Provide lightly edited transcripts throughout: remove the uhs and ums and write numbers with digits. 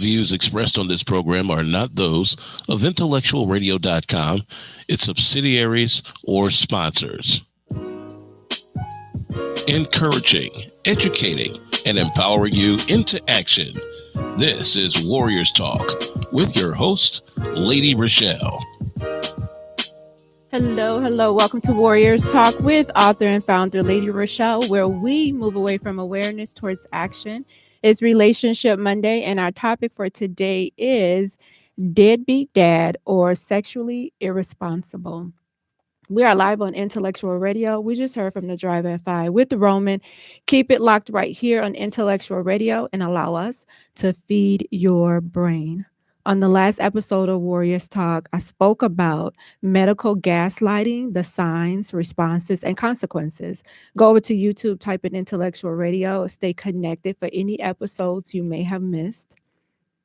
views expressed on this program are not those of IntellectualRadio.com, its subsidiaries, or sponsors. Encouraging, educating, and empowering you into action. This is Warriors Talk with your host, Lady ReShell. Hello. Welcome to Warriors Talk with author and founder Lady ReShell, where we move away from awareness towards action. It's Relationship Monday, and our topic for today is Deadbeat Dad or Sexually Irresponsible. We are live on Intellectual Radio. We just heard from the Drive at 5 with Roman. Keep it locked right here on Intellectual Radio and allow us to feed your brain. On the last episode of Warriors Talk, I spoke about medical gaslighting, the signs, responses, and consequences. Go over to YouTube, type in Intellectual Radio, stay connected for any episodes you may have missed.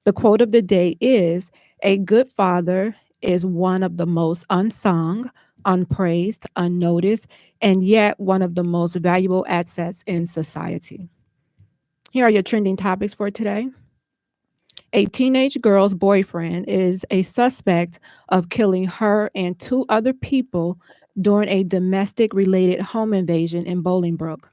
The quote of the day is, "A good father is one of the most unsung, unpraised, unnoticed, and yet one of the most valuable assets in society." Here are your trending topics for today. A teenage girl's boyfriend is a suspect of killing her and two other people during a domestic-related home invasion in Bolingbrook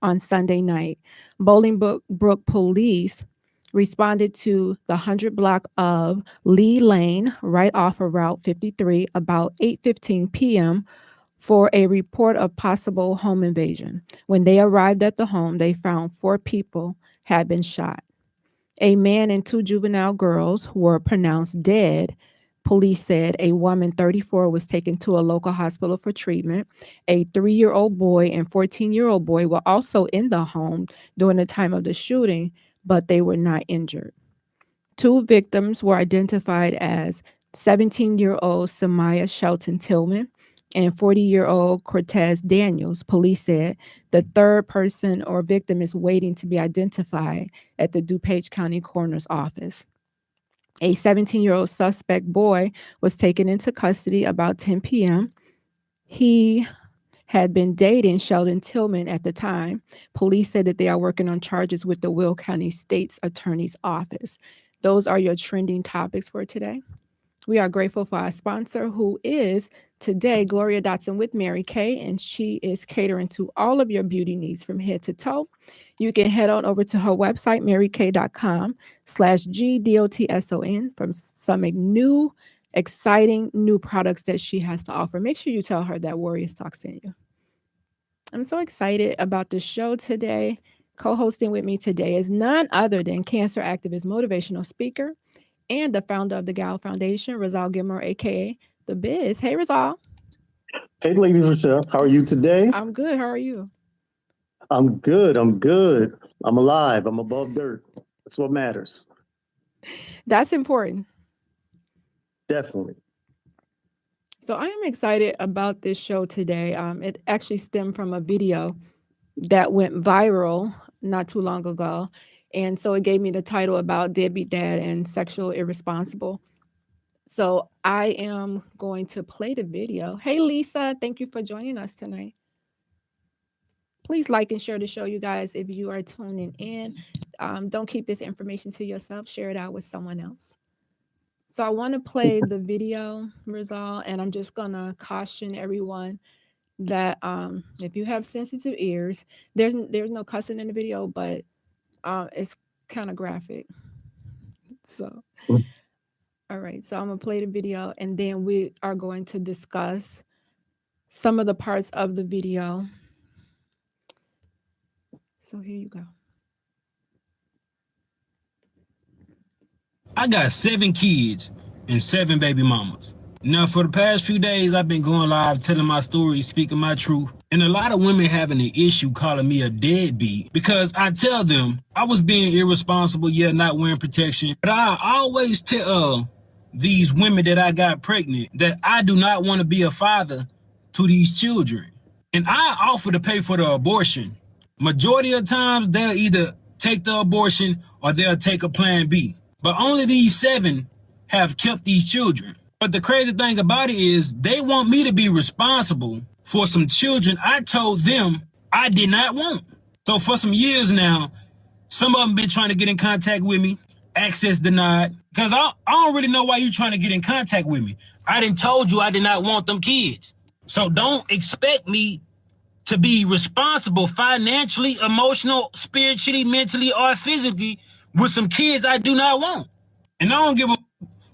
on Sunday night. Bolingbrook police responded to the 100 block of Lee Lane, right off of Route 53, about 8:15 p.m. for a report of possible home invasion. When they arrived at the home, they found 4 people had been shot. A man and 2 juvenile girls were pronounced dead. Police said a woman, 34, was taken to a local hospital for treatment. A 3-year-old boy and 14-year-old boy were also in the home during the time of the shooting, but they were not injured. 2 victims were identified as 17-year-old Samaya Shelton Tillman and 40-year-old Cortez Daniels. Police said the third person or victim is waiting to be identified at the DuPage County Coroner's Office. A 17-year-old suspect boy was taken into custody about 10 p.m. He had been dating Sheldon Tillman at the time. Police said that they are working on charges with the Will County State's Attorney's Office. Those are your trending topics for today. We are grateful for our sponsor, who is today Gloria Dotson with Mary Kay, and she is catering to all of your beauty needs from head to toe. You can head on over to her website, marykay.com/GDOTSON, for some new, exciting new products that she has to offer. Make sure you tell her that Warriors Talk sent you. I'm so excited about the show today. Co-hosting with me today is none other than cancer activist, motivational speaker, and the founder of the Gal Foundation, Rizal Gilmore, aka The Biz. Hey, Rizal. Hey, Lady ReShell. How are you today? I'm good. How are you? I'm good. I'm alive. I'm above dirt. That's what matters. That's important. Definitely. So I am excited about this show today. It actually stemmed from a video that went viral not too long ago. And so it gave me the title about Deadbeat Dad and Sexual Irresponsible. So I am going to play the video. Hey, Lisa, thank you for joining us tonight. Please like and share the show, you guys, if you are tuning in. Don't keep this information to yourself. Share it out with someone else. So I want to play the video, Rizal, and I'm just going to caution everyone that if you have sensitive ears, there's no cussing in the video, but it's kind of graphic. So, all right. So I'm going to play the video, and then we are going to discuss some of the parts of the video. So here you go. I got 7 kids and 7 baby mamas. Now, for the past few days, I've been going live, telling my story, speaking my truth. And a lot of women having an issue calling me a deadbeat because I tell them I was being irresponsible, yet not wearing protection. But I always tell these women that I got pregnant that I do not want to be a father to these children. And I offer to pay for the abortion. Majority of times, they'll either take the abortion or they'll take a plan B. But only these 7 have kept these children. But the crazy thing about it is they want me to be responsible for some children I told them I did not want. So for some years now, some of them been trying to get in contact with me, access denied. Because I don't really know why you trying to get in contact with me. I done told you I did not want them kids. So don't expect me to be responsible financially, emotional, spiritually, mentally, or physically with some kids I do not want. And I don't give a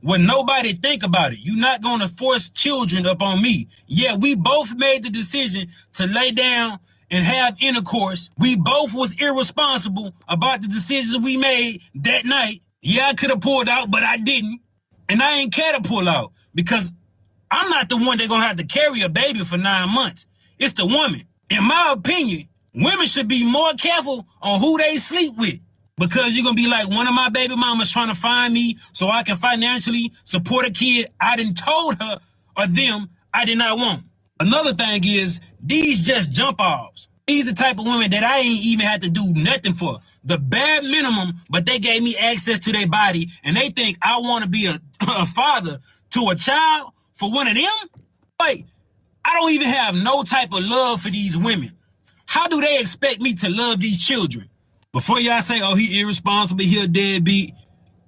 what nobody think about it. You're not going to force children up on me. Yeah, we both made the decision to lay down and have intercourse. We both was irresponsible about the decisions we made that night. Yeah, I could have pulled out, but I didn't. And I ain't care to pull out because I'm not the one that's going to have to carry a baby for 9 months. It's the woman. In my opinion, women should be more careful on who they sleep with. Because you're going to be like, one of my baby mamas trying to find me so I can financially support a kid I done told her or them I did not want. Another thing is, these just jump offs. These the type of women that I ain't even had to do nothing for. The bare minimum, but they gave me access to their body, and they think I want to be a father to a child for one of them? Wait, I don't even have no type of love for these women. How do they expect me to love these children? Before y'all say, oh, he irresponsible, he a deadbeat,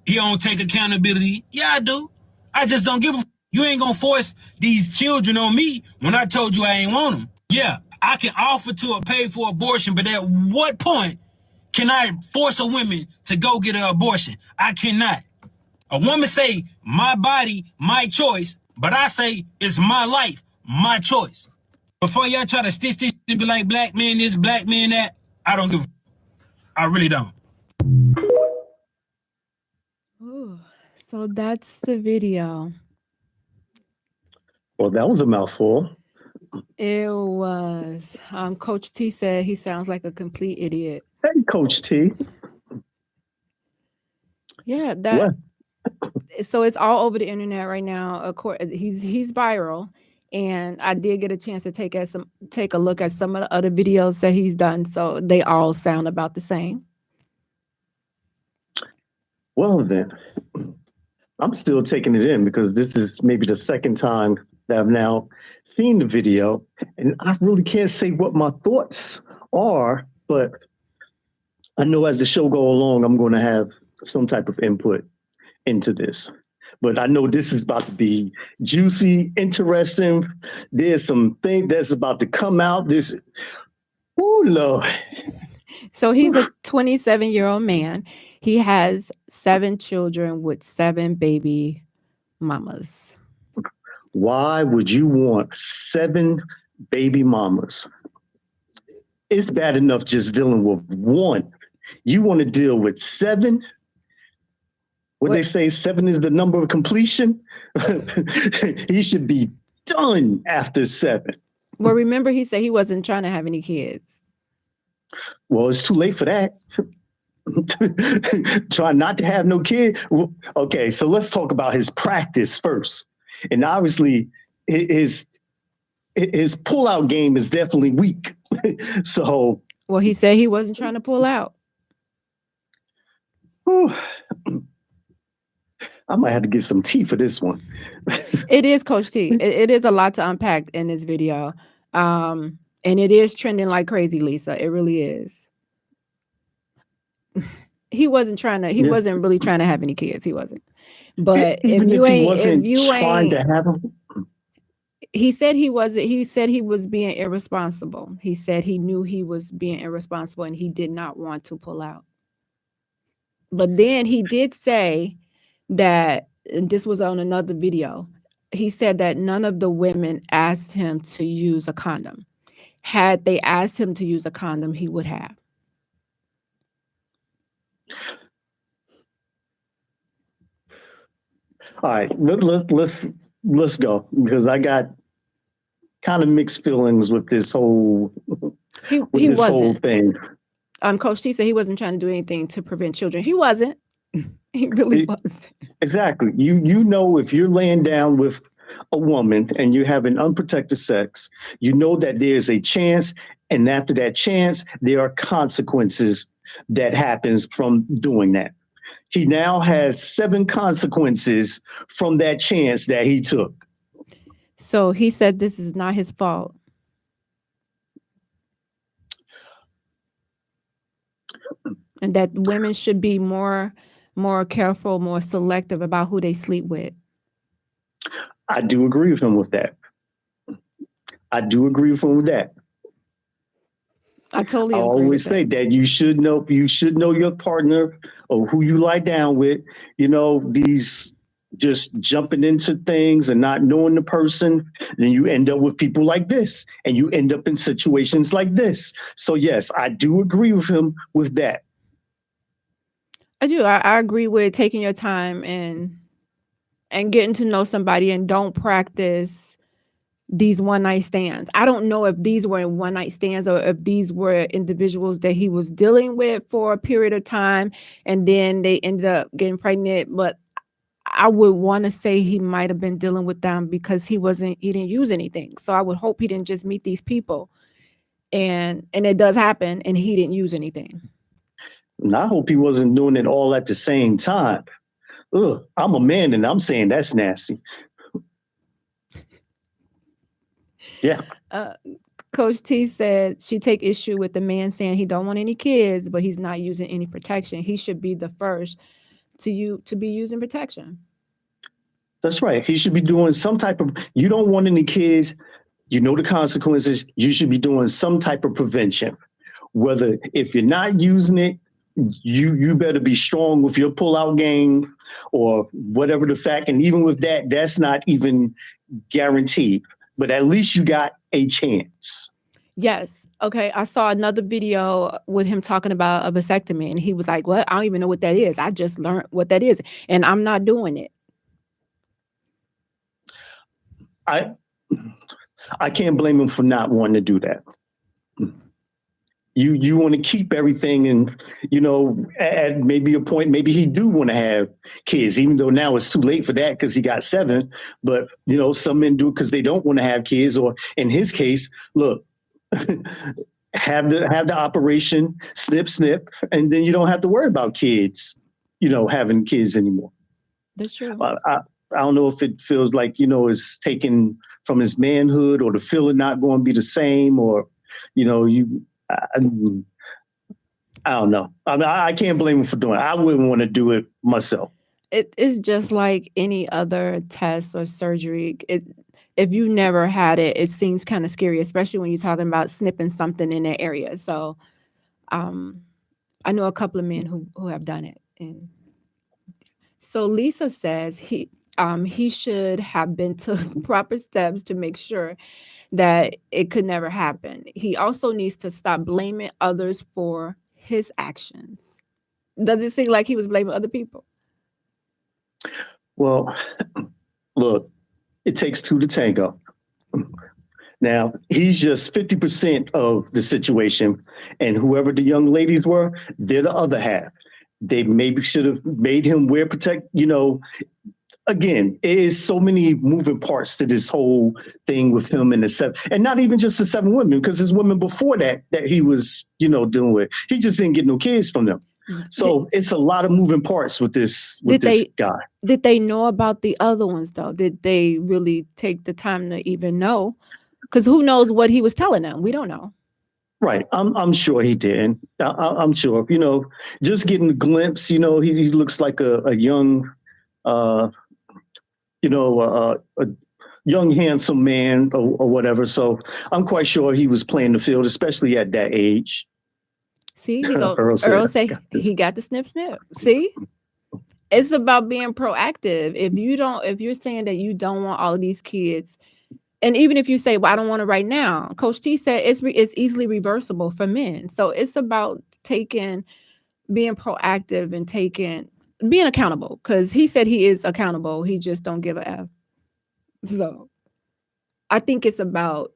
he don't take accountability. Yeah, I do. I just don't give a You ain't gonna force these children on me when I told you I ain't want them. Yeah, I can offer to pay for abortion, but at what point can I force a woman to go get an abortion? I cannot. A woman say, my body, my choice, but I say, it's my life, my choice. Before y'all try to stitch this and be like, black man this, black man that, I don't give a I really don't. Ooh, so that's the video. Well, that was a mouthful. It was. Coach T said he sounds like a complete idiot. Hey, Coach T. Yeah, What? So it's all over the internet right now. He's viral, and I did get a chance to take a look at some of the other videos that he's done. So they all sound about the same. Well, then, I'm still taking it in because this is maybe the second time that I've now seen the video, and I really can't say what my thoughts are, but I know as the show go along, I'm going to have some type of input into this. But I know this is about to be juicy, interesting. There's some thing that's about to come out. Oh, Lord. So he's a 27-year-old man. He has 7 children with 7 baby mamas. Why would you want 7 baby mamas? It's bad enough just dealing with one. You want to deal with 7? What they say, 7 is the number of completion. He should be done after 7. Well, remember, he said he wasn't trying to have any kids. Well, it's too late for that. Try not to have no kid. Okay, so let's talk about his practice first. And obviously, his pull-out game is definitely weak. So, well, he said he wasn't trying to pull out. Whew. I might have to get some tea for this one. It is, Coach T. It is a lot to unpack in this video. And it is trending like crazy, Lisa. It really is. He wasn't really trying to have any kids. He wasn't. But if you ain't to have them. He said he wasn't. He said he was being irresponsible. He said he knew he was being irresponsible and he did not want to pull out. But then he did say that, and this was on another video, he said that none of the women asked him to use a condom. Had they asked him to use a condom, he would have. All right, let's go, because I got kind of mixed feelings with this whole whole thing. Coach T said he wasn't trying to do anything to prevent children. He wasn't. He really was. Exactly. You know, if you're laying down with a woman and you have an unprotected sex, you know that there's a chance, and after that chance, there are consequences that happens from doing that. He now has 7 consequences from that chance that he took. So he said this is not his fault. And that women should be more more careful, more selective about who they sleep with. I do agree with him with that. I totally I agree always with say that. that you should know your partner or who you lie down with. These just jumping into things and not knowing the person, then you end up with people like this and you end up in situations like this. So yes, I do agree with him with that. I do. I agree with taking your time and getting to know somebody, and don't practice these one night stands. I don't know if these were one night stands or if these were individuals that he was dealing with for a period of time and then they ended up getting pregnant. But I would want to say he might have been dealing with them because he didn't use anything. So I would hope he didn't just meet these people and it does happen and he didn't use anything. And I hope he wasn't doing it all at the same time. Ugh, I'm a man and I'm saying that's nasty. Yeah. Coach T said she take issue with the man saying he don't want any kids, but he's not using any protection. He should be the first to be using protection. That's right. He should be doing some type of, you don't want any kids, you know the consequences, you should be doing some type of prevention. Whether if you're not using it, you better be strong with your pull-out game or whatever the fact. And even with that, that's not even guaranteed. But at least you got a chance. Yes. Okay. I saw another video with him talking about a vasectomy, and he was like, "What? I don't even know what that is. I just learned what that is, and I'm not doing it." I can't blame him for not wanting to do that. You want to keep everything, and at maybe a point, maybe he do want to have kids, even though now it's too late for that because he got 7. But some men do because they don't want to have kids, or in his case, look, have the operation, snip, and then you don't have to worry about kids, having kids anymore. That's true. I don't know if it feels like it's taken from his manhood, or the feeling not going to be the same, or I don't know. I mean, I can't blame him for doing it. I wouldn't want to do it myself. It is just like any other test or surgery. If you never had it, it seems kind of scary, especially when you're talking about snipping something in that area. So, I know a couple of men who have done it. And so Lisa says he should have been took proper steps to make sure that it could never happen. He also needs to stop blaming others for his actions. Does it seem like he was blaming other people? Well, look, it takes 2 to tango. Now, he's just 50% of the situation, and whoever the young ladies were, they're the other half. They maybe should have made him wear protect, Again, it is so many moving parts to this whole thing with him and the 7, and not even just the 7 women, because there's women before that he was, dealing with. He just didn't get no kids from them. So it's a lot of moving parts with this guy. Did they know about the other ones though? Did they really take the time to even know? Because who knows what he was telling them? We don't know. Right. I'm sure he didn't. I'm sure, just getting a glimpse, he looks like a young, a young, handsome man or whatever. So I'm quite sure he was playing the field, especially at that age. See, Earl say he got the snip. See, it's about being proactive. If you're saying that you don't want all of these kids, and even if you say, well, I don't want it right now, Coach T said it's easily reversible for men. So it's about being proactive and being accountable, because he said he is accountable. He just don't give a F. So I think it's about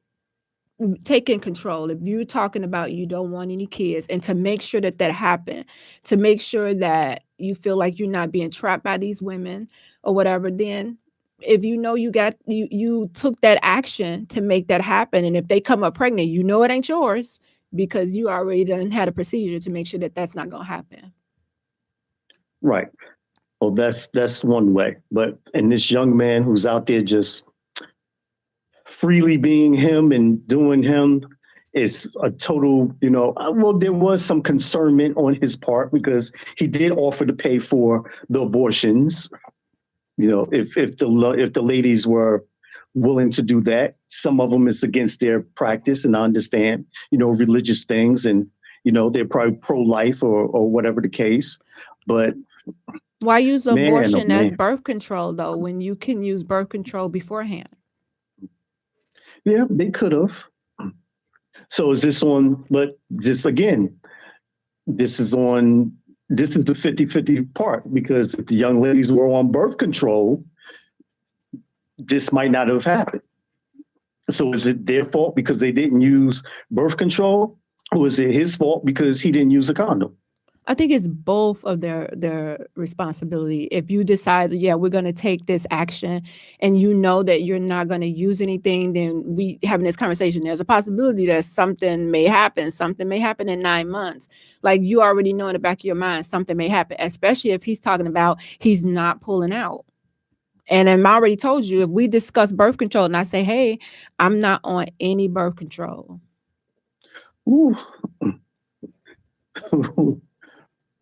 taking control. If you're talking about you don't want any kids, and to make sure that happened, to make sure that you feel like you're not being trapped by these women or whatever, then if you took that action to make that happen, and if they come up pregnant, it ain't yours because you already done had a procedure to make sure that that's not going to happen. Right. Well, that's one way. But and this young man who's out there just freely being him and doing him, it's a total, well, there was some concernment on his part because he did offer to pay for the abortions. If the ladies were willing to do that. Some of them is against their practice, and I understand, religious things, and they're probably pro-life or whatever the case. But why use abortion as man. birth control though, when you can use birth control beforehand? Yeah, they could have. So is this on? But this again, this is the 50-50 part, because if the young ladies were on birth control, this might not have happened. So is it their fault because they didn't use birth control, or is it his fault because he didn't use a condom? I think it's both of their responsibility. If you decide, yeah, we're going to take this action, and you know that you're not going to use anything, then we having this conversation. There's a possibility that something may happen. Something may happen in 9 months. Like, you already know in the back of your mind, something may happen, especially if he's talking about he's not pulling out. And I already told you, if we discuss birth control and I say, hey, I'm not on any birth control. Ooh.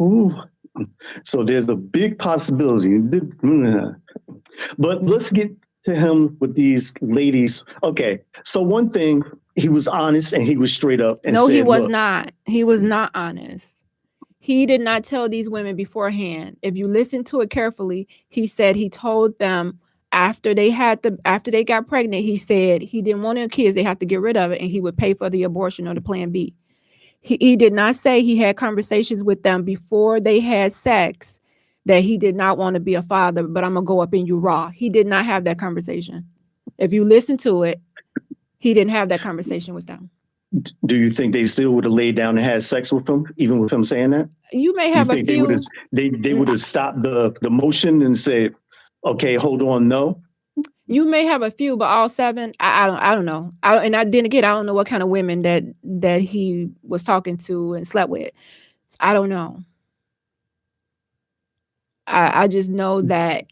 Ooh. So there's a big possibility. But let's get to him with these ladies. Okay. So one thing, he was honest and he was straight up. And no, said, he was look, not. He was not honest. He did not tell these women beforehand. If you listen to it carefully, he said he told them after they got pregnant, he said he didn't want their kids, they have to get rid of it, and he would pay for the abortion or the plan B. He did not say he had conversations with them before they had sex that he did not want to be a father, but I'm going to go up in you raw. He did not have that conversation. If you listen to it, he didn't have that conversation with them. Do you think they still would have laid down and had sex with him, even with him saying that? You may have a few. They would have stopped the motion and said, okay, hold on, no? You may have a few, but all 7, I don't know. I don't know what kind of women that he was talking to and slept with. I don't know. I just know that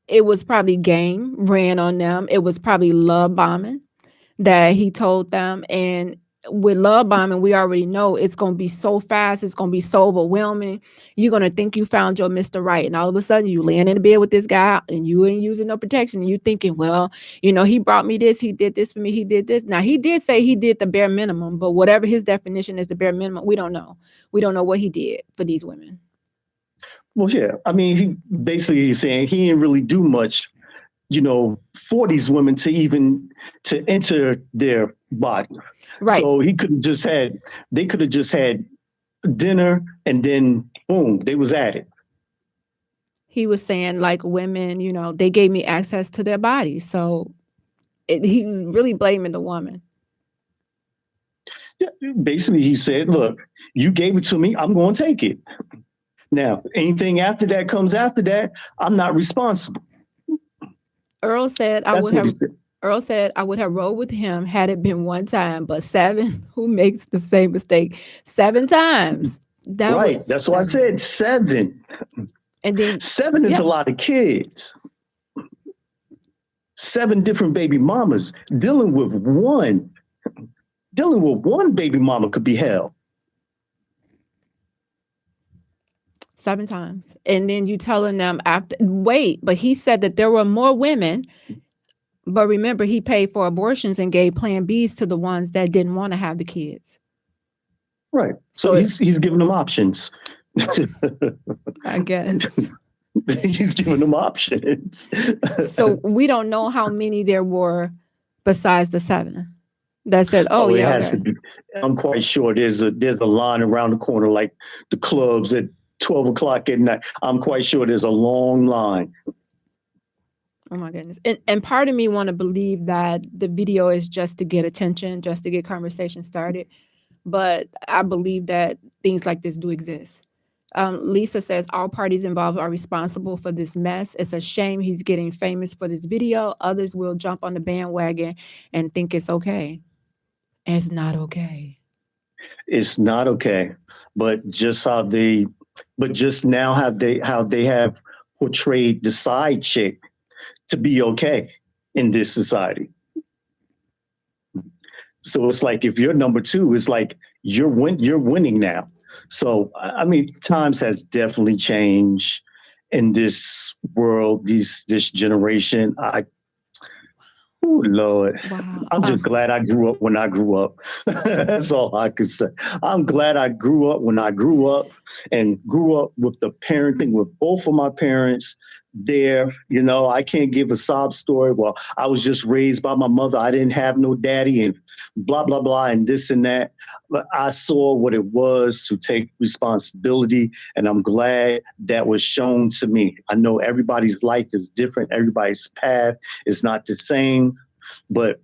it was probably game ran on them. It was probably love bombing that he told them. And with love bombing, we already know it's going to be so fast. It's going to be so overwhelming. You're going to think you found your Mr. Right. And all of a sudden you laying in the bed with this guy and you ain't using no protection. And you thinking, well, he brought me this. He did this for me. He did this. Now, he did say he did the bare minimum, but whatever his definition is, the bare minimum, we don't know. We don't know what he did for these women. Well, yeah. I mean, he's saying he didn't really do much, for these women to enter their body. Right. So they could have just had dinner and then boom, they was at it. He was saying, like, women, they gave me access to their bodies. So he was really blaming the woman. Yeah, basically, he said, look, you gave it to me, I'm going to take it. Now, anything after that comes after that, I'm not responsible. Earl said I would have rolled with him had it been one time, but 7, who makes the same mistake 7 times? That's why I said 7. And then 7 is a lot of kids. 7 different baby mamas. Dealing with one baby mama could be hell. 7 times. And then you telling them but he said that there were more women, but remember, he paid for abortions and gave plan Bs to the ones that didn't want to have the kids. Right. So he's giving them options. I guess. He's giving them options. So we don't know how many there were besides the 7 that said, it has to be. I'm quite sure there's a line around the corner, like the clubs at 12 o'clock at night. I'm quite sure there's a long line. Oh my goodness. And part of me want to believe that the video is just to get attention, just to get conversation started. But I believe that things like this do exist. Lisa says all parties involved are responsible for this mess. It's a shame he's getting famous for this video. Others will jump on the bandwagon and think it's okay. It's not okay. It's not okay. But just now how they have portrayed the side chick to be okay in this society. So it's like if you're number two, it's like you're winning now. So I mean, times has definitely changed in this world, this generation. Oh Lord, Wow. I'm just glad I grew up when I grew up. That's all I could say. I'm glad I grew up when I grew up and grew up with the parenting with both of my parents there. You know, I can't give a sob story. Well, I was just raised by my mother. I didn't have no daddy and blah, blah, blah, and this and that. But I saw what it was to take responsibility, and I'm glad that was shown to me. I know everybody's life is different. Everybody's path is not the same, but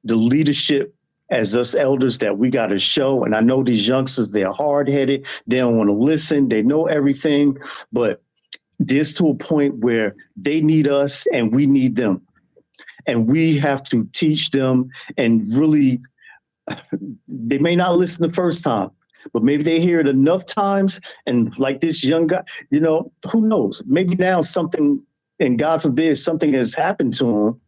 the leadership as us elders that we got to show. And I know these youngsters, they're hard headed. They don't want to listen. They know everything, but there's to a point where they need us and we need them. And we have to teach them and really, they may not listen the first time, but maybe they hear it enough times. And like this young guy, you know, who knows? Maybe now something, and God forbid, something has happened to him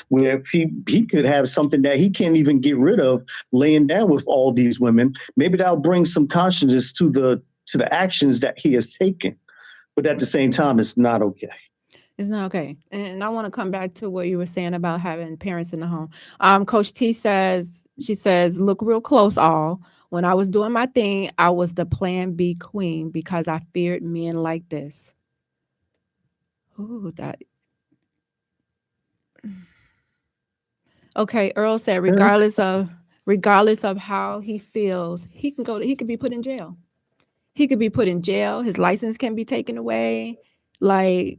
where he could have something that he can't even get rid of laying down with all these women. Maybe that'll bring some consciousness to the actions that he has taken. But at the same time, it's not okay. It's not okay. And I want to come back to what you were saying about having parents in the home. Coach T says, she says, look real close, all. When I was doing my thing, I was the plan B queen because I feared men like this. Ooh, that. Okay, Earl said, regardless of how he feels, he could be put in jail. He could be put in jail. His license can be taken away. Like,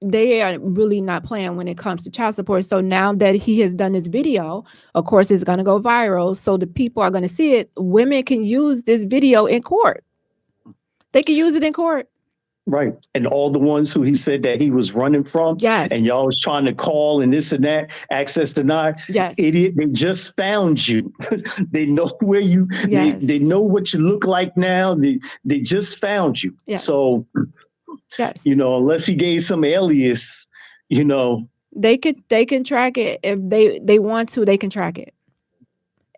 they are really not playing when it comes to child support. So now that he has done this video, of course, it's going to go viral. So the people are going to see it. Women can use this video in court. They can use it in court. Right. And all the ones who he said that he was running from, yes, and y'all was trying to call and this and that, access denied. Yes. Idiot, they just found you. They know where you, yes. they know what you look like now. They just found you. Yes. So, yes, you know, unless he gave some alias, you know. They can track it. If they want to, they can track it.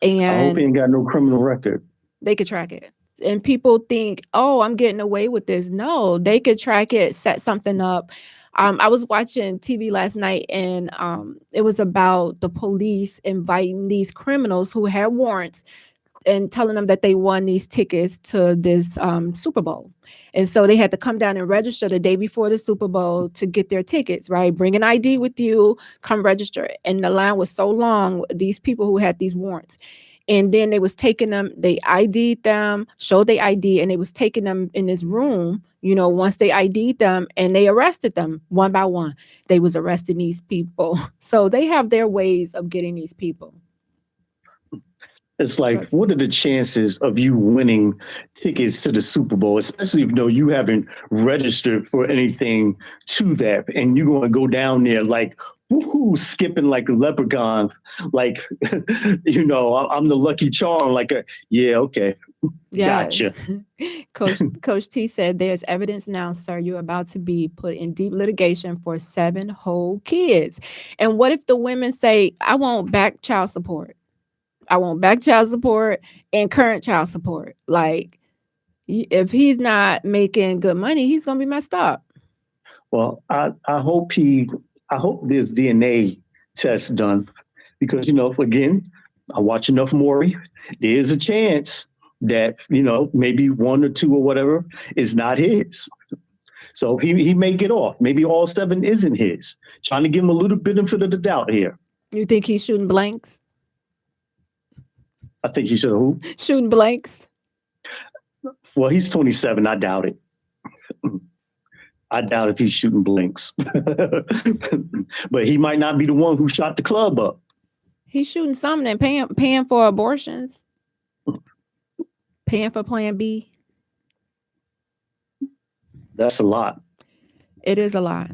And I hope he ain't got no criminal record. They could track it. And people think, oh, I'm getting away with this. No, they could track it, set something up. I was watching TV last night, and it was about the police inviting these criminals who had warrants and telling them that they won these tickets to this Super Bowl. And so they had to come down and register the day before the Super Bowl to get their tickets, right? Bring an ID with you, come register. And the line was so long, these people who had these warrants. And then they was taking them, they ID'd them, showed their ID, and they was taking them in this room, you know, once they ID'd them, and they arrested them one by one. They was arresting these people. So they have their ways of getting these people. It's like, what are the chances of you winning tickets to the Super Bowl, especially if you haven't registered for anything to that, and you're going to go down there like, woohoo, skipping like a leprechaun, like, you know, I'm the lucky charm, like, yeah, okay, gotcha. Coach T said, there's evidence now, sir, you're about to be put in deep litigation for 7 whole kids. And what if the women say, I want back child support? I want back child support and current child support. Like, if he's not making good money, he's going to be messed up. Well, I hope there's DNA tests done, because, you know, again, I watch enough Maury. There is a chance that, you know, maybe 1 or 2 or whatever is not his. So he may get off. Maybe all 7 isn't his. Trying to give him a little benefit of the doubt here. You think he's shooting blanks? I think he should who? Shooting blanks. Well, he's 27. I doubt it. I doubt if he's shooting blanks. But he might not be the one who shot the club up. He's shooting something and paying for abortions. Paying for Plan B. That's a lot. It is a lot.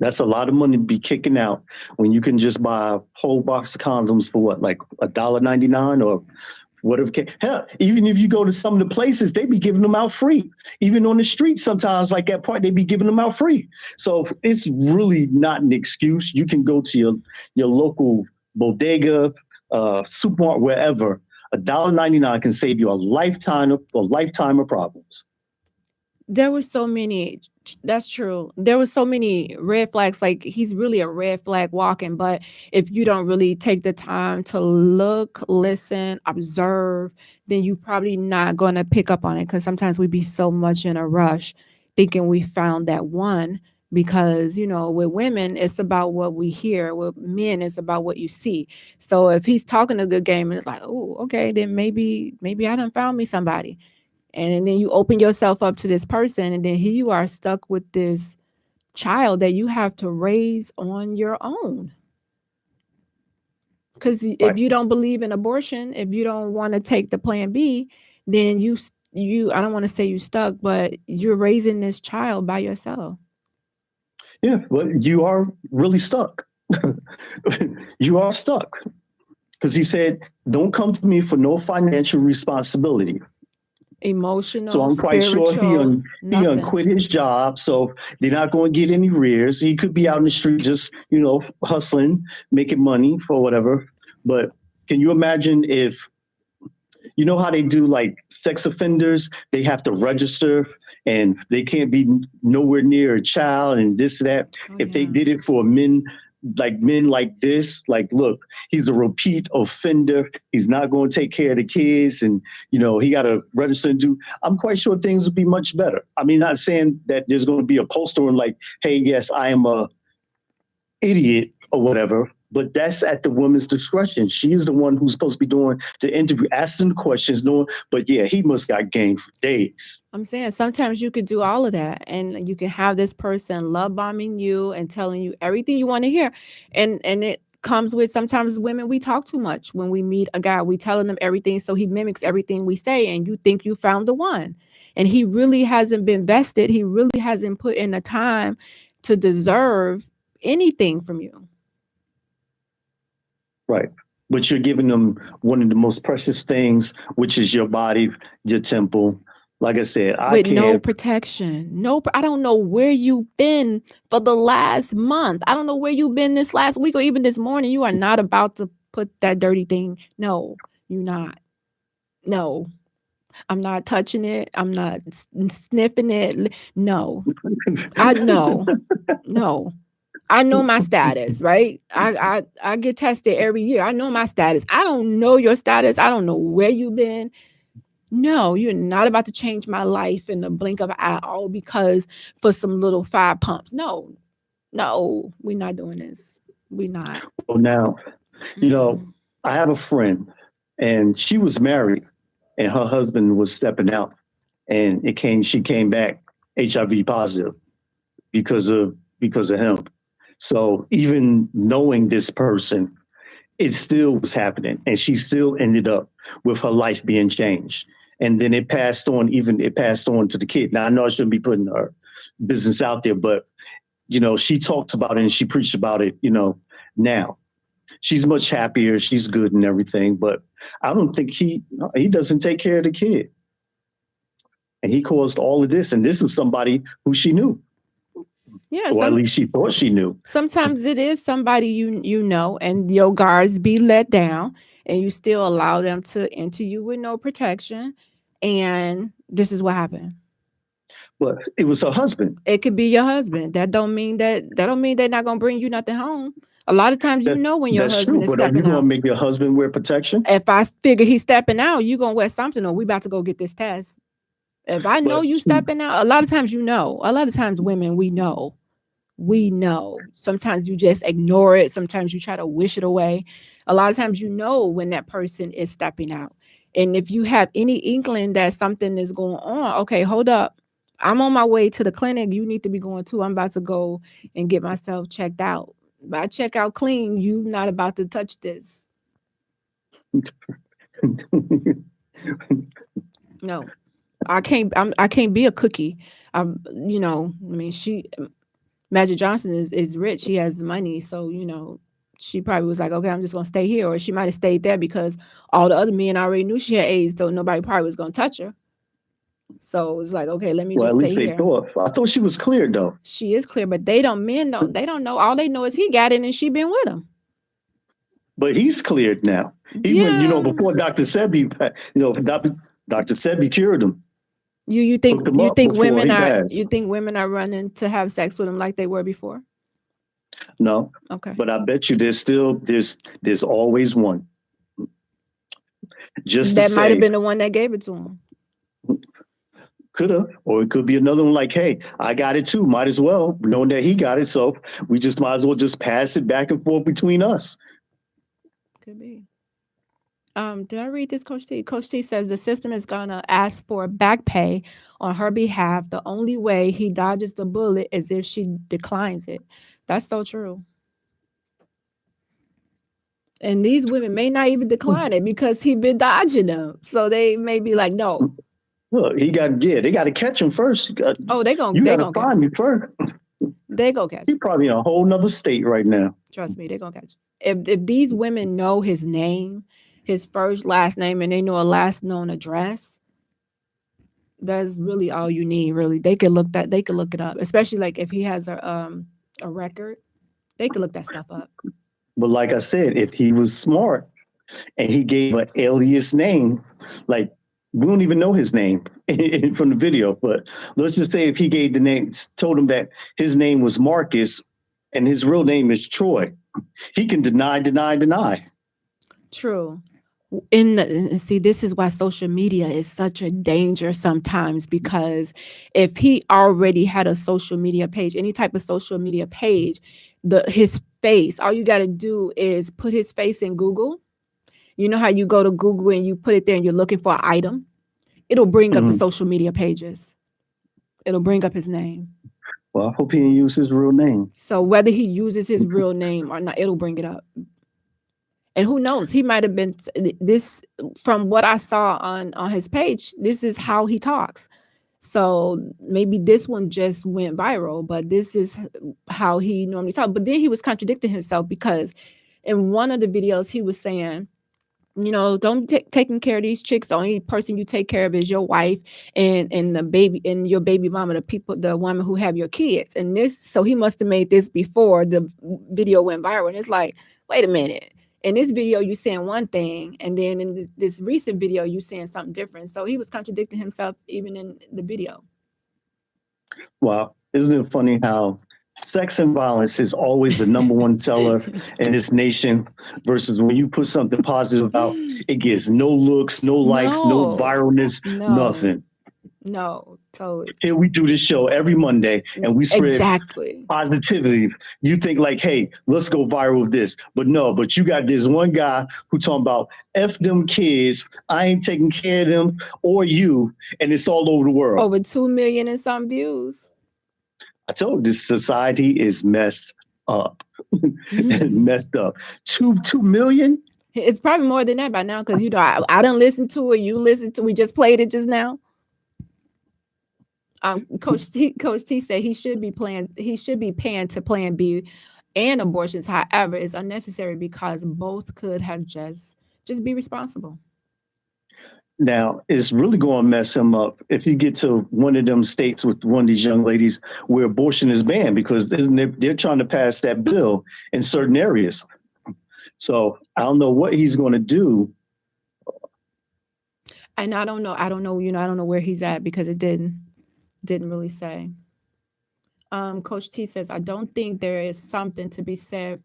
That's a lot of money to be kicking out when you can just buy a whole box of condoms for what, like $1.99 or whatever. Hell, even if you go to some of the places, they be giving them out free. Even on the street, sometimes like at Park, they be giving them out free. So it's really not an excuse. You can go to your local bodega, supermarket, wherever, $1.99 can save you a lifetime of problems. There were so many. That's true. There were so many red flags. Like, he's really a red flag walking. But if you don't really take the time to look, listen, observe, then you probably not going to pick up on it. Because sometimes we be so much in a rush thinking we found that one. Because, with women, it's about what we hear. With men, it's about what you see. So if he's talking a good game and it's like, oh, okay, then maybe I done found me somebody. And then you open yourself up to this person, and then here you are stuck with this child that you have to raise on your own. Because if you don't believe in abortion, if you don't want to take the plan B, then you I don't want to say you stuck, but you're raising this child by yourself. Yeah, well, you are really stuck. You are stuck. Because he said, don't come to me for no financial responsibility. Emotional, so I'm quite sure he quit his job, so they're not going to get any rears. He could be out in the street just, hustling, making money for whatever. But can you imagine if, you know how they do like sex offenders, they have to register and they can't be nowhere near a child and this, that. If they did it for men like this, like, look, he's a repeat offender. He's not going to take care of the kids, and he got to register and do. I'm quite sure things would be much better. I mean, not saying that there's going to be a poster and like, hey, yes, I am a idiot or whatever, but that's at the woman's discretion. She is the one who's supposed to be doing the interview, asking the questions, but yeah, he must got game for days. I'm saying sometimes you could do all of that, and you can have this person love bombing you and telling you everything you want to hear. And it comes with, sometimes women, we talk too much. When we meet a guy, we telling him everything, so he mimics everything we say, and you think you found the one. And he really hasn't been vested. He really hasn't put in the time to deserve anything from you. Right. But you're giving them one of the most precious things, which is your body, your temple. Like I said, with no protection. I don't know where you've been for the last month. I don't know where you've been this last week or even this morning. You are not about to put that dirty thing. No, you're not. No, I'm not touching it. I'm not sniffing it. No, no. I know my status, right? I get tested every year. I know my status. I don't know your status. I don't know where you've been. No, you're not about to change my life in the blink of an eye, all because for some little 5 pumps. No, we're not doing this. We're not. Well, now, I have a friend, and she was married, and her husband was stepping out, and she came back HIV positive because of him. So even knowing this person, it still was happening, and she still ended up with her life being changed. And then it passed on to the kid. Now, I know I shouldn't be putting her business out there, but, she talks about it and she preached about it, now. She's much happier. She's good and everything, but I don't think he doesn't take care of the kid. And he caused all of this. And this is somebody who she knew. Yeah, or at least she thought she knew. Sometimes it is somebody you know, and your guards be let down, and you still allow them to enter you with no protection. And this is what happened. But it was her husband. It could be your husband. That don't mean they're not gonna bring you nothing home. A lot of times, when your husband is stepping out. But are you gonna make your husband wear protection? If I figure he's stepping out, you gonna wear something, or we about to go get this test. If I know you stepping out, a lot of times a lot of times women, we know. Sometimes you just ignore it. Sometimes you try to wish it away. A lot of times when that person is stepping out. And if you have any inkling that something is going on, okay, hold up. I'm on my way to the clinic. You need to be going too. I'm about to go and get myself checked out. If I check out clean, you not about to touch this. No, I can't be a cookie. Magic Johnson is rich. He has money. So, she probably was like, okay, I'm just going to stay here. Or she might have stayed there because all the other men already knew she had AIDS. So nobody probably was going to touch her. So it's like, okay, let me just stay here. I thought she was cleared though. She is clear, but they don't know. All they know is he got it and she been with him. But he's cleared now. He went, before Dr. Sebi, Dr. Sebi cured him. You Hooked him up think before women he are passed. you think women are running to have sex with him like they were before? No. Okay. But I bet you there's always one. Just that might have been the one that gave it to him. Could have, or it could be another one like, hey, I got it too. Might as well, knowing that he got it, so we just might as well just pass it back and forth between us. Could be. Did I read this, Coach T? Coach T says the system is gonna ask for back pay on her behalf. The only way he dodges the bullet is if she declines it. That's so true. And these women may not even decline it because he been dodging them. So they may be like, no. Look, they got to catch him first. They gonna find me first. They go catch him. He's probably in a whole nother state right now. Trust me, they gonna catch him. If these women know his name, his first, last name, and they know a last known address, that's really all you need, really. They could look it up, especially like if he has a record, they could look that stuff up. But like I said, if he was smart and he gave an alias name, like we don't even know his name from the video, but let's just say if he gave the name, told him that his name was Marcus and his real name is Troy, he can deny. True. See, this is why social media is such a danger sometimes, because if he already had a social media page, any type of social media page, his face, all you got to do is put his face in Google. You know how you go to Google and you put it there and you're looking for an item? It'll bring up the social media pages. It'll bring up his name. Well, I hope he didn't use his real name. So whether he uses his real name or not, it'll bring it up. And who knows? He might have been this, from what I saw on his page, this is how he talks. So maybe this one just went viral, but this is how he normally talks. But then he was contradicting himself, because in one of the videos he was saying, don't taking care of these chicks. The only person you take care of is your wife and the baby and your baby mama, the woman who have your kids. And so he must have made this before the video went viral. And it's like, wait a minute. In this video, you're saying one thing, and then in this recent video, you're saying something different. So he was contradicting himself even in the video. Well, isn't it funny how sex and violence is always the number one seller in this nation, versus when you put something positive out, it gets no looks, no likes, no viralness, nothing. No, totally. Here we do this show every Monday and we spread positivity. You think like, hey, let's go viral with this. But no, but you got this one guy who talking about F them kids, I ain't taking care of them or you, and it's all over the world. Over 2 million and some views. I told you, this society is messed up. Messed up. 2 million? It's probably more than that by now, because I done listened to it, you listened to, we just played it just now. Coach T said he should be paying to Plan B and abortions. However, it's unnecessary because both could have just be responsible. Now, it's really going to mess him up if you get to one of them states with one of these young ladies where abortion is banned, because they're trying to pass that bill in certain areas. So I don't know what he's going to do. And I don't know, I don't know where he's at, because it didn't really say. Coach T says, I do think there is something to be said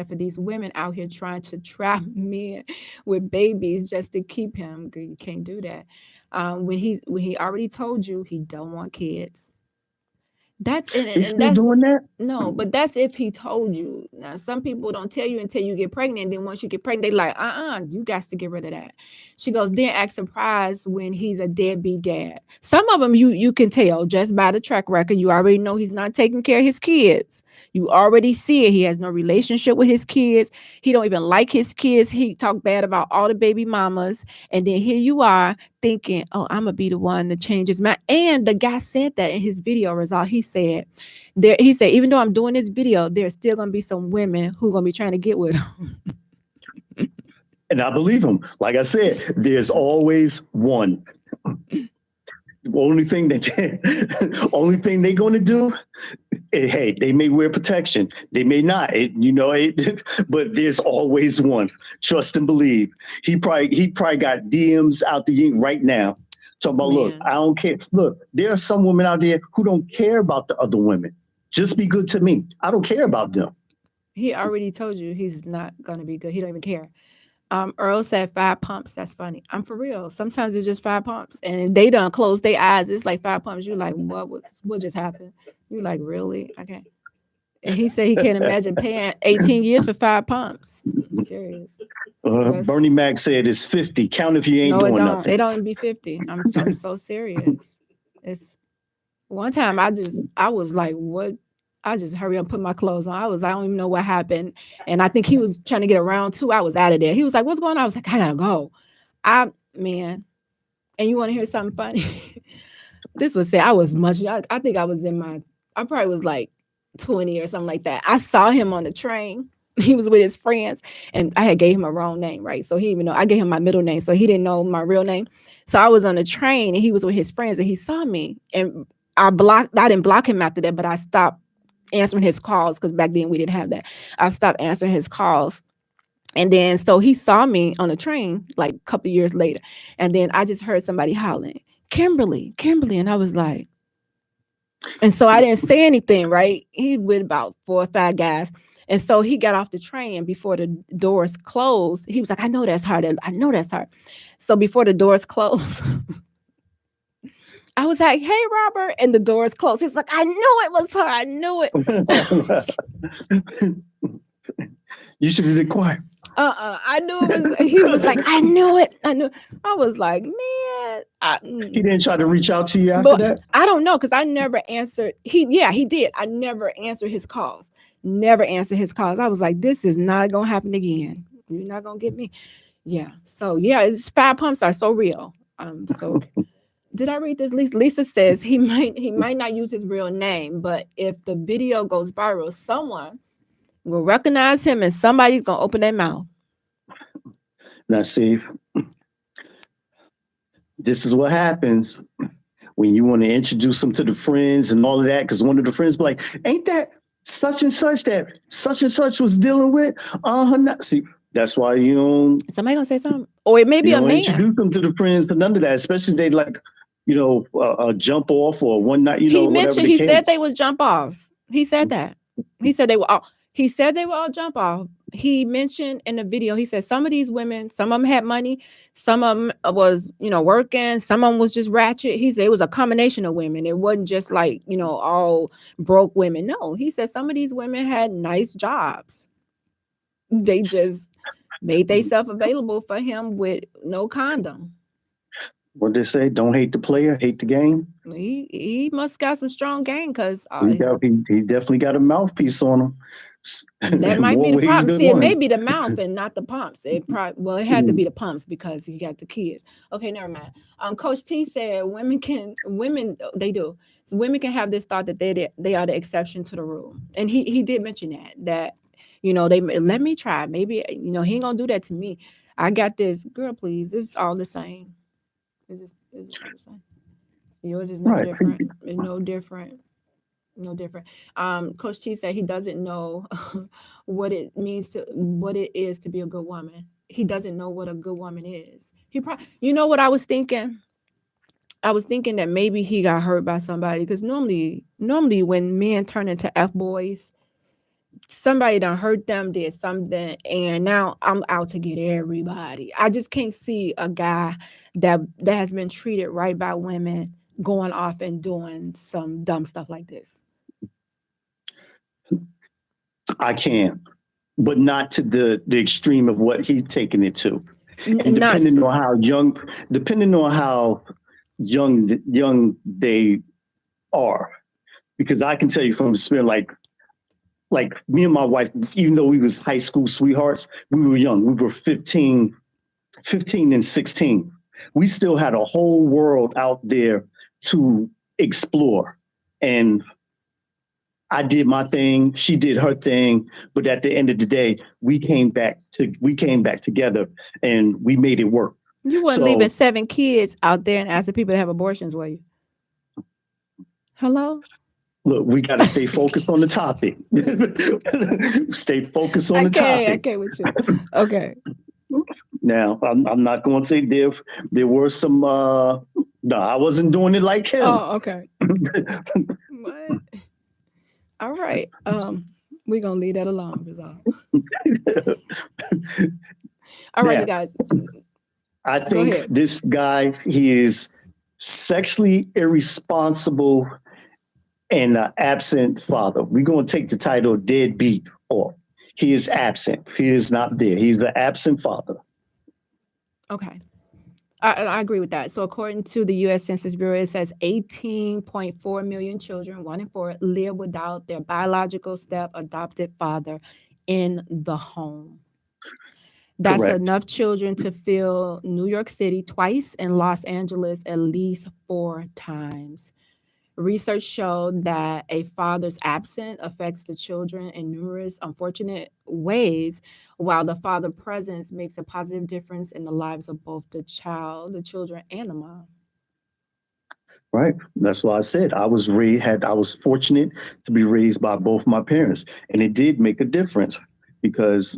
for these women out here trying to trap men with babies just to keep him. You can't do that. When he already told you he don't want kids. He's still doing that? No, but that's if he told you. Now, some people don't tell you until you get pregnant. And then once you get pregnant, they like, you got to get rid of that. She goes, then act surprised when he's a deadbeat dad. Some of them you can tell just by the track record. You already know he's not taking care of his kids. You already see it. He has no relationship with his kids. He don't even like his kids. He talk bad about all the baby mamas. And then here you are thinking, oh, I'm going to be the one to change his mind. And the guy said that in his video, Rizal. He said, even though I'm doing this video, there's still going to be some women who are going to be trying to get with him. And I believe him. Like I said, there's always one. The only thing they're going to do Hey, they may wear protection. They may not. But there's always one. Trust and believe. He probably got DMs out the ink right now. Talking about, look, I don't care. Look, there are some women out there who don't care about the other women. Just be good to me. I don't care about them. He already told you he's not going to be good. He don't even care. Earl said 5 pumps. That's funny. I'm for real. Sometimes it's just 5 pumps, and they done close their eyes. It's like 5 pumps. You're like, what just happened? You're like, really? Okay. And he said he can't imagine paying 18 years for 5 pumps. I'm serious. Bernie Mac said it's 50. Count if you ain't doing nothing. It don't even be 50. I'm so serious. It's one time I was like, what? I just hurry up and put my clothes on. I don't even know what happened. And I think he was trying to get around too. I was out of there. He was like, what's going on? I was like, I gotta go. And you want to hear something funny? This was say I was much. I think I probably was like 20 or something like that. I saw him on the train. He was with his friends, and I had gave him a wrong name, right? So he even know I gave him my middle name, so he didn't know my real name. So I was on the train, and he was with his friends, and he saw me, and I didn't block him after that, but I stopped answering his calls because back then we didn't have that. I stopped answering his calls. And then so he saw me on a train like a couple years later. And then I just heard somebody hollering, Kimberly. And I was like, and so I didn't say anything, right? He with about 4 or 5 guys. And so he got off the train, and before the doors closed, he was like, I know that's hard. So before the doors closed, I was like, hey, Robert. And the doors closed. He's like, I knew it was her. I knew it. You should have been quiet. I knew it was. He was like, I knew it. I was like, man. He didn't try to reach out to you after that? I don't know, because I never answered. He did. I never answered his calls. I was like, this is not going to happen again. You're not going to get me. Yeah. So, yeah, it's 5 pumps are so real. So... Did I read this? Lisa says he might not use his real name, but if the video goes viral, someone will recognize him and somebody's going to open their mouth. Now, Steve, this is what happens when you want to introduce them to the friends and all of that, because one of the friends be like, ain't that such and such was dealing with? See, that's why you don't... Somebody going to say something? Or it may be a man. Introduce them to the friends to none of that, especially they like... a jump off or one night, he mentioned, he said they was jump offs. He said that. He said they were all jump off. He mentioned in the video, he said some of these women, some of them had money, some of them was, working, some of them was just ratchet. He said it was a combination of women. It wasn't just like, all broke women. No, he said some of these women had nice jobs. They just made themselves available for him with no condom. What they say? Don't hate the player, hate the game. He must got some strong game, because he definitely got a mouthpiece on him. That might be the problem. See, it may be the mouth and not the pumps. It had to be the pumps because he got the kids. Okay, never mind. Coach T said women can have this thought that they are the exception to the rule, and he did mention that they let me try. Maybe he ain't gonna do that to me. I got this, girl. Please, it's all the same. It's all the same. Yours is no different. It's no different. No different. Coach T said he doesn't know what it is to be a good woman. He doesn't know what a good woman is. What I was thinking? I was thinking that maybe he got hurt by somebody, because normally when men turn into F-boys, somebody done hurt them, did something, and now I'm out to get everybody. I just can't see a guy that has been treated right by women going off and doing some dumb stuff like this. I can, but not to the extreme of what he's taking it to. And depending on how young they are, because I can tell you from experience, like me and my wife, even though we was high school sweethearts, we were young. We were 15 and 16. We still had a whole world out there to explore. And I did my thing, she did her thing, but at the end of the day, we came back together and we made it work. You weren't leaving 7 kids out there and asking people to have abortions, were you? Hello? Look, we got to stay focused on the topic. Stay focused on the topic. Okay, with you. Okay. Now, I'm not going to say there were some. No, I wasn't doing it like him. Oh, okay. What? All right. We're gonna leave that alone, Rizal. All right, you guys. I think this guy, he is sexually irresponsible and an absent father. We're going to take the title Deadbeat off. He is absent. He is not there. He's an absent father. Okay. I agree with that. So according to the U.S. Census Bureau, it says 18.4 million children, 1 in 4, live without their biological adopted father in the home. That's Correct. enough children to fill New York City twice and Los Angeles at least 4 times. Research showed that a father's absence affects the children in numerous unfortunate ways, while the father presence makes a positive difference in the lives of both the children, and the mom. Right. That's why I said I was fortunate to be raised by both my parents, and it did make a difference because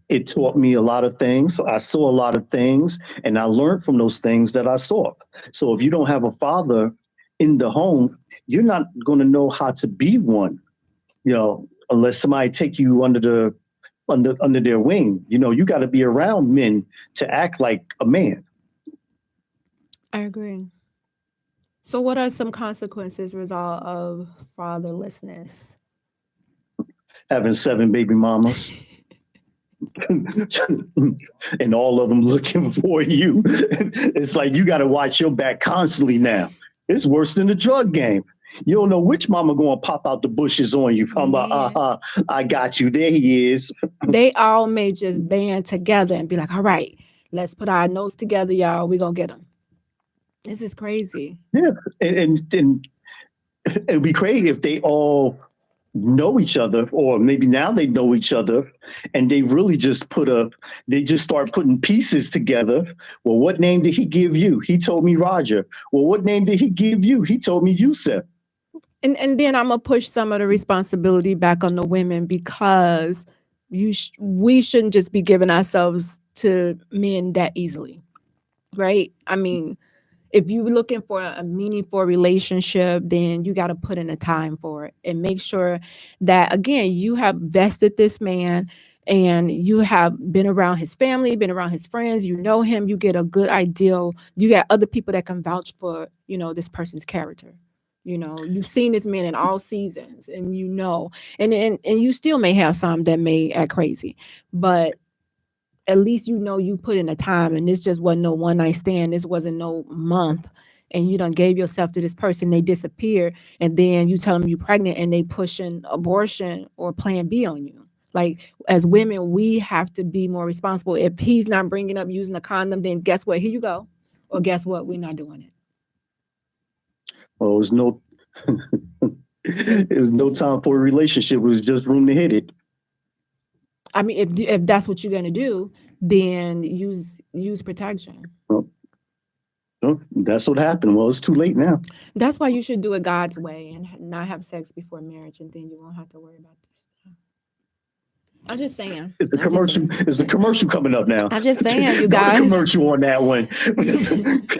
it taught me a lot of things. I saw a lot of things, and I learned from those things that I saw. So if you don't have a father in the home, you're not going to know how to be one, unless somebody take you under their wing. You got to be around men to act like a man. I agree. So what are some consequences result of fatherlessness? Having 7 baby mamas. And all of them looking for you. It's like you got to watch your back constantly now. It's worse than the drug game. You don't know which mama going to pop out the bushes on you. I'm like, I got you. There he is. They all may just band together and be like, all right, let's put our notes together, y'all. We're going to get them. This is crazy. Yeah. And it'd be crazy if they all know each other, or maybe now they know each other, and they really just start putting pieces together. Well, what name did he give you? He told me Roger. Well, what name did he give you? He told me Yusef. And then I'm gonna push some of the responsibility back on the women, because we shouldn't just be giving ourselves to men that easily, right? I mean, if you're looking for a meaningful relationship, then you got to put in the time for it and make sure that, again, you have vested this man and you have been around his family, been around his friends, you know him, you get a good idea. You got other people that can vouch for, this person's character. You've seen this man in all seasons, and and you still may have some that may act crazy, but at least you put in the time, and this just wasn't no one night stand. This wasn't no month, and you done gave yourself to this person. They disappear, and then you tell them you're pregnant, and they pushing abortion or Plan B on you. Like, as women, we have to be more responsible. If he's not bringing up using a condom, then guess what? Here you go. Or guess what? We're not doing it. Well, it was no time for a relationship. It was just room to hit it. I mean, if that's what you're gonna do, then use protection. Well, that's what happened. Well, it's too late now. That's why you should do it God's way and not have sex before marriage, and then you won't have to worry about this. I'm just saying. It's the commercial coming up now. I'm just saying, you guys. No commercial on that one.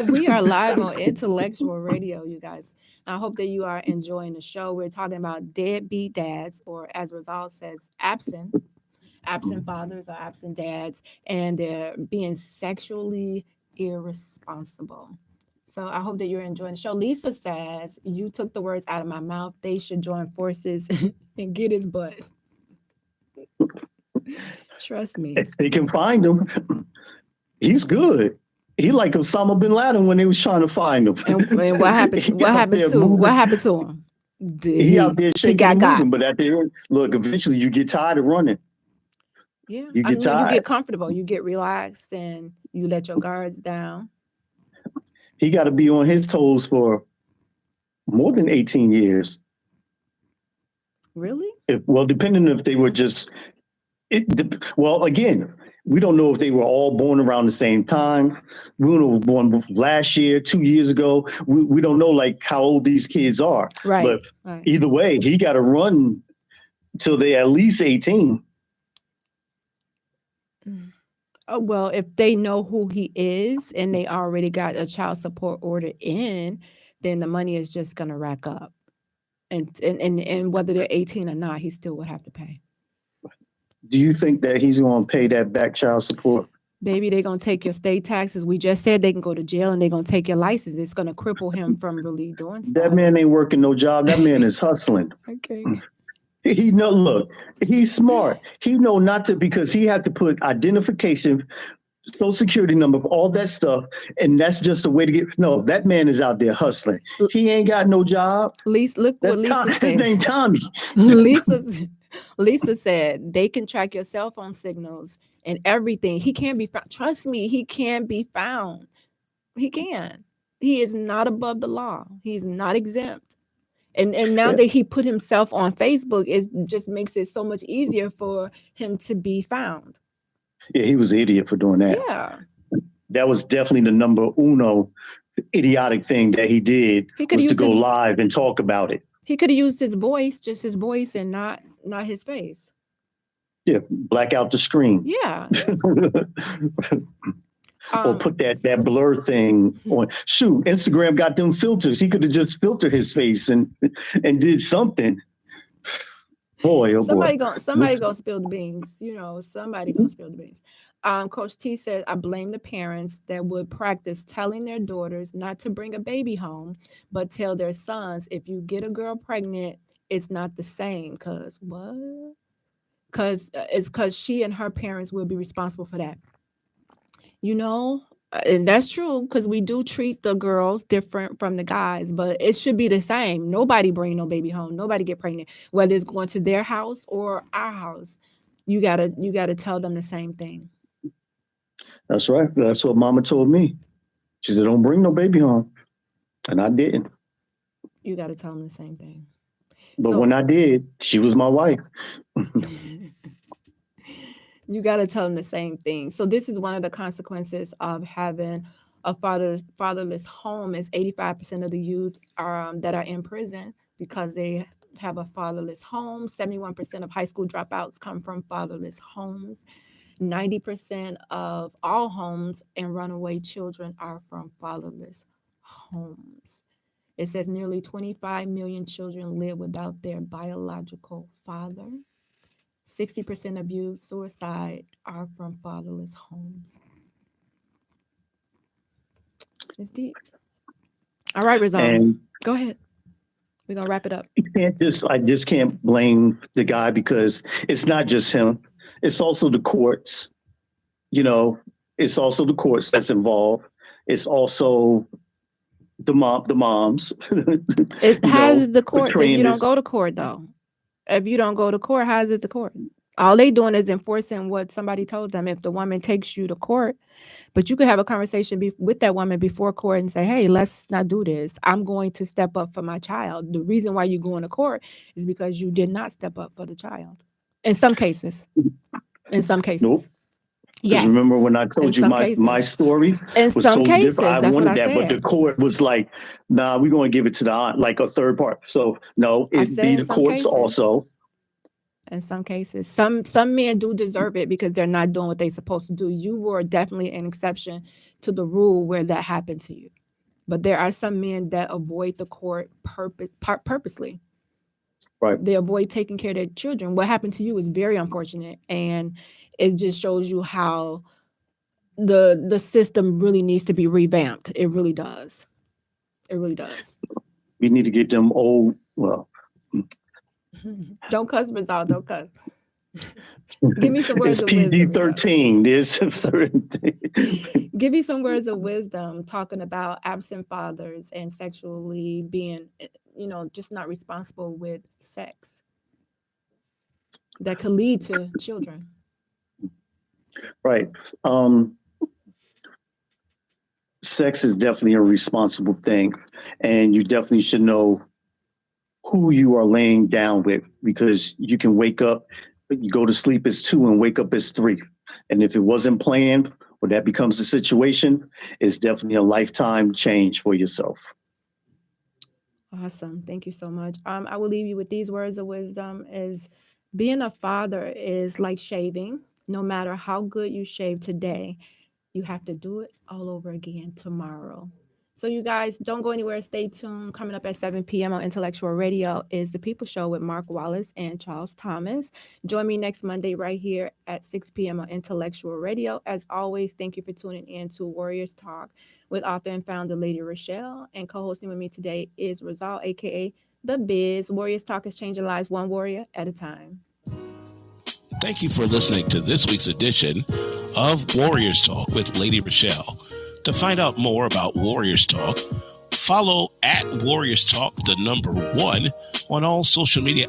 We are live on Intellectual Radio, you guys. I hope that you are enjoying the show. We're talking about deadbeat dads, or as Rizal says, absent fathers or absent dads, and they're being sexually irresponsible. So I hope that you're enjoying the show. Lisa says, you took the words out of my mouth. They should join forces and get his butt. Trust me. If they can find him, he's good. He like Osama bin Laden when they was trying to find him. And what happened? What happened to him? He out there shaking and moving, but at the end, look, eventually you get tired of running. Yeah, you get comfortable, you get relaxed, and you let your guards down. He got to be on his toes for more than 18 years. Really? Depending if they were just, again, We don't know if they were all born around the same time. We don't know if born last year, 2 years ago. We don't know like how old these kids are. Right. But either way, he got to run till they at least 18. Oh, well, if they know who he is and they already got a child support order in, then the money is just going to rack up. And whether they're 18 or not, he still would have to pay. Do you think that he's going to pay that back child support? Baby, they're going to take your state taxes. We just said they can go to jail and they're going to take your license. It's going to cripple him from really doing stuff. That man ain't working no job. That man is hustling. Okay. He know, look, he's smart. He know not to, because he had to put identification, social security number, all that stuff. And that's just a way to get, no, that man is out there hustling. He ain't got no job. Look what Lisa said. His name Tommy. Lisa said they can track your cell phone signals and everything. He can't be found. Trust me, he can be found. He can. He is not above the law. He's not exempt. And now that he put himself on Facebook, it just makes it so much easier for him to be found. Yeah, he was an idiot for doing that. Yeah. That was definitely the number uno idiotic thing that he did, was to go live and talk about it. He could have used his voice, just his voice, and not his face. Yeah, black out the screen. Yeah. Or put that blur thing on. Shoot, Instagram got them filters. He could have just filtered his face and did something. Boy, oh somebody boy. Somebody gonna spill the beans. You know, somebody gonna spill the beans. Coach T said, I blame the parents that would practice telling their daughters not to bring a baby home, but tell their sons, if you get a girl pregnant, it's not the same. Cause what? It's because she and her parents will be responsible for that. You know, and that's true, because we do treat the girls different from the guys, but it should be the same. Nobody bring no baby home. Nobody get pregnant, whether it's going to their house or our house. You gotta tell them the same thing. That's right. That's what Mama told me. She said, don't bring no baby home. And I didn't. You gotta tell them the same thing. But when I did, she was my wife. You got to tell them the same thing. So this is one of the consequences of having a fatherless home is 85% of the youth that are in prison because they have a fatherless home. 71% of high school dropouts come from fatherless homes. 90% of all homes and runaway children are from fatherless homes. It says nearly 25 million children live without their biological father. 60% of youth suicide are from fatherless homes. It's deep. All right, Rizal. Go ahead. We're gonna wrap it up. I just can't blame the guy, because it's not just him. It's also the courts. You know, it's also the courts that's involved. It's also the moms. It has the courts if you don't go to court, though. If you don't go to court, how is it the court? All they doing is enforcing what somebody told them. If the woman takes you to court, but you could have a conversation with that woman before court and say, hey, let's not do this. I'm going to step up for my child. The reason why you're going to court is because you did not step up for the child. In some cases. Nope. Yes. Remember when I told you my story? In some cases, that's what I said. But the court was like, nah, we're going to give it to like a third part. So no, it'd be the courts also. In some cases, some men do deserve it because they're not doing what they're supposed to do. You were definitely an exception to the rule where that happened to you. But there are some men that avoid the court purposely. Right. They avoid taking care of their children. What happened to you is very unfortunate, and it just shows you how the system really needs to be revamped. It really does. It really does. We need to get them old. Well, don't cuss, Rizal. Don't cuss. Give me some words of wisdom. It's PG-13. There's certain things. Give me some words of wisdom talking about absent fathers and sexually being, just not responsible with sex that could lead to children. Right. Sex is definitely a responsible thing, and you definitely should know who you are laying down with, because you can wake up, you go to sleep as 2 and wake up as 3. And if it wasn't planned, or that becomes the situation, it's definitely a lifetime change for yourself. Awesome. Thank you so much. I will leave you with these words of wisdom is being a father is like shaving. No matter how good you shave today, you have to do it all over again tomorrow. So you guys don't go anywhere. Stay tuned. Coming up at 7 p.m. on Intellectual Radio is The People Show with Mark Wallace and Charles Thomas. Join me next Monday right here at 6 p.m. on Intellectual Radio. As always, thank you for tuning in to Warriors Talk with author and founder Lady ReShell. And co-hosting with me today is Rizal, a.k.a. The Biz. Warriors Talk is changing lives one warrior at a time. Thank you for listening to this week's edition of Warriors Talk with Lady ReShell. To find out more about Warriors Talk, follow at Warriors Talk, the number 1, on all social media